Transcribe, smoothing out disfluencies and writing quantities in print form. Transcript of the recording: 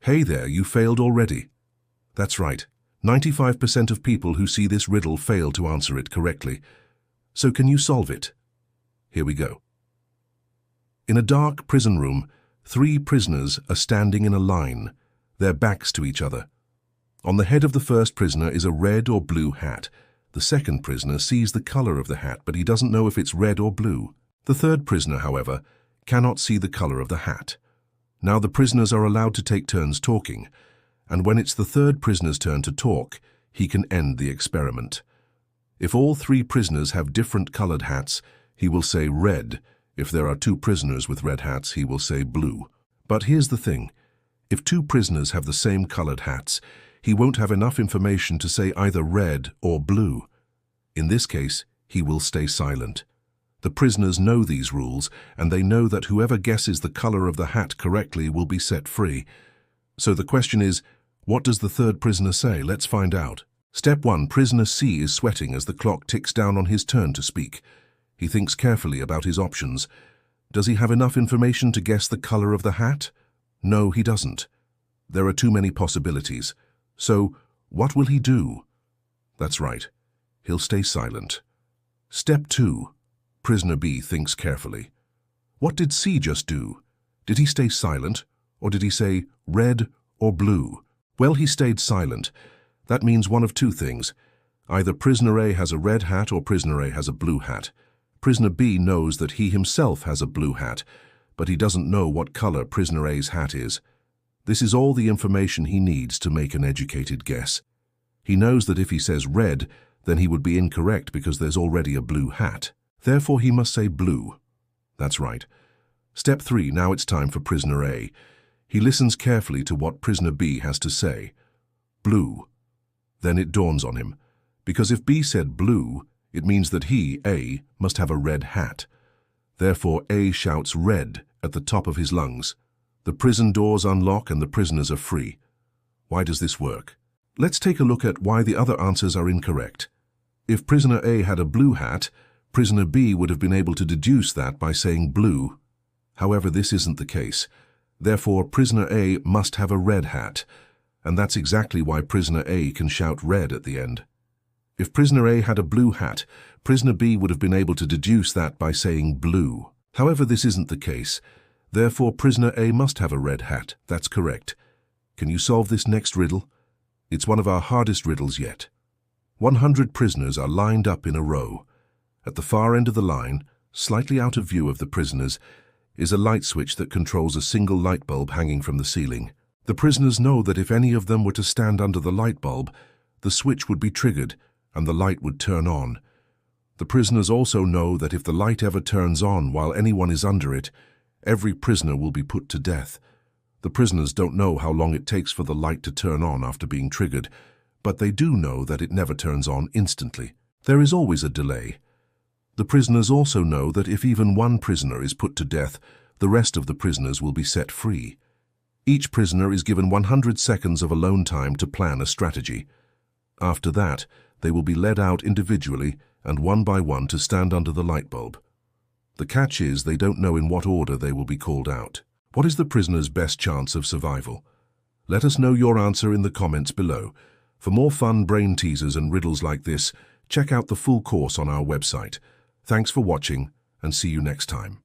Hey there, you failed already. That's right. 95% of people who see this riddle fail to answer it correctly. So can you solve it? Here we go. In a dark prison room, 3 prisoners are standing in a line, their backs to each other. On the head of the first prisoner is a red or blue hat. The second prisoner sees the color of the hat, but he doesn't know if it's red or blue. The third prisoner, however, cannot see the color of the hat. Now the prisoners are allowed to take turns talking, and when it's the third prisoner's turn to talk, he can end the experiment. If all 3 prisoners have different colored hats, he will say red. If there are 2 prisoners with red hats, he will say blue. But here's the thing. If 2 prisoners have the same colored hats, he won't have enough information to say either red or blue. In this case, he will stay silent. The prisoners know these rules, and they know that whoever guesses the color of the hat correctly will be set free. So the question is, what does the third prisoner say? Let's find out. Step 1. Prisoner C is sweating as the clock ticks down on his turn to speak. He thinks carefully about his options. Does he have enough information to guess the color of the hat? No, he doesn't. There are too many possibilities. So, what will he do? That's right. He'll stay silent. Step 2. Prisoner B thinks carefully. What did C just do? Did he stay silent, or did he say red or blue? Well, he stayed silent. That means one of 2 things. Either prisoner A has a red hat or prisoner A has a blue hat. Prisoner B knows that he himself has a blue hat, but he doesn't know what color prisoner A's hat is. This is all the information he needs to make an educated guess. He knows that if he says red, then he would be incorrect because there's already a blue hat. Therefore, he must say blue. That's right. Step 3. Now it's time for prisoner A. He listens carefully to what prisoner B has to say. Blue. Then it dawns on him. Because if B said blue, it means that he, A, must have a red hat. Therefore, A shouts red at the top of his lungs. The prison doors unlock and the prisoners are free. Why does this work? Let's take a look at why the other answers are incorrect. If prisoner A had a blue hat, prisoner B would have been able to deduce that by saying blue. However, this isn't the case. Therefore, prisoner A must have a red hat, and that's exactly why prisoner A can shout red at the end. If prisoner A had a blue hat, prisoner B would have been able to deduce that by saying blue. However, this isn't the case. Therefore, prisoner A must have a red hat. That's correct. Can you solve this next riddle? It's one of our hardest riddles yet. 100 prisoners are lined up in a row. At the far end of the line, slightly out of view of the prisoners, is a light switch that controls a single light bulb hanging from the ceiling. The prisoners know that if any of them were to stand under the light bulb, the switch would be triggered and the light would turn on. The prisoners also know that if the light ever turns on while anyone is under it, every prisoner will be put to death. The prisoners don't know how long it takes for the light to turn on after being triggered, but they do know that it never turns on instantly. There is always a delay. The prisoners also know that if even one prisoner is put to death, the rest of the prisoners will be set free. Each prisoner is given 100 seconds of alone time to plan a strategy. After that, they will be led out individually and one by one to stand under the light bulb. The catch is they don't know in what order they will be called out. What is the prisoner's best chance of survival? Let us know your answer in the comments below. For more fun brain teasers and riddles like this, check out the full course on our website. Thanks for watching, and see you next time.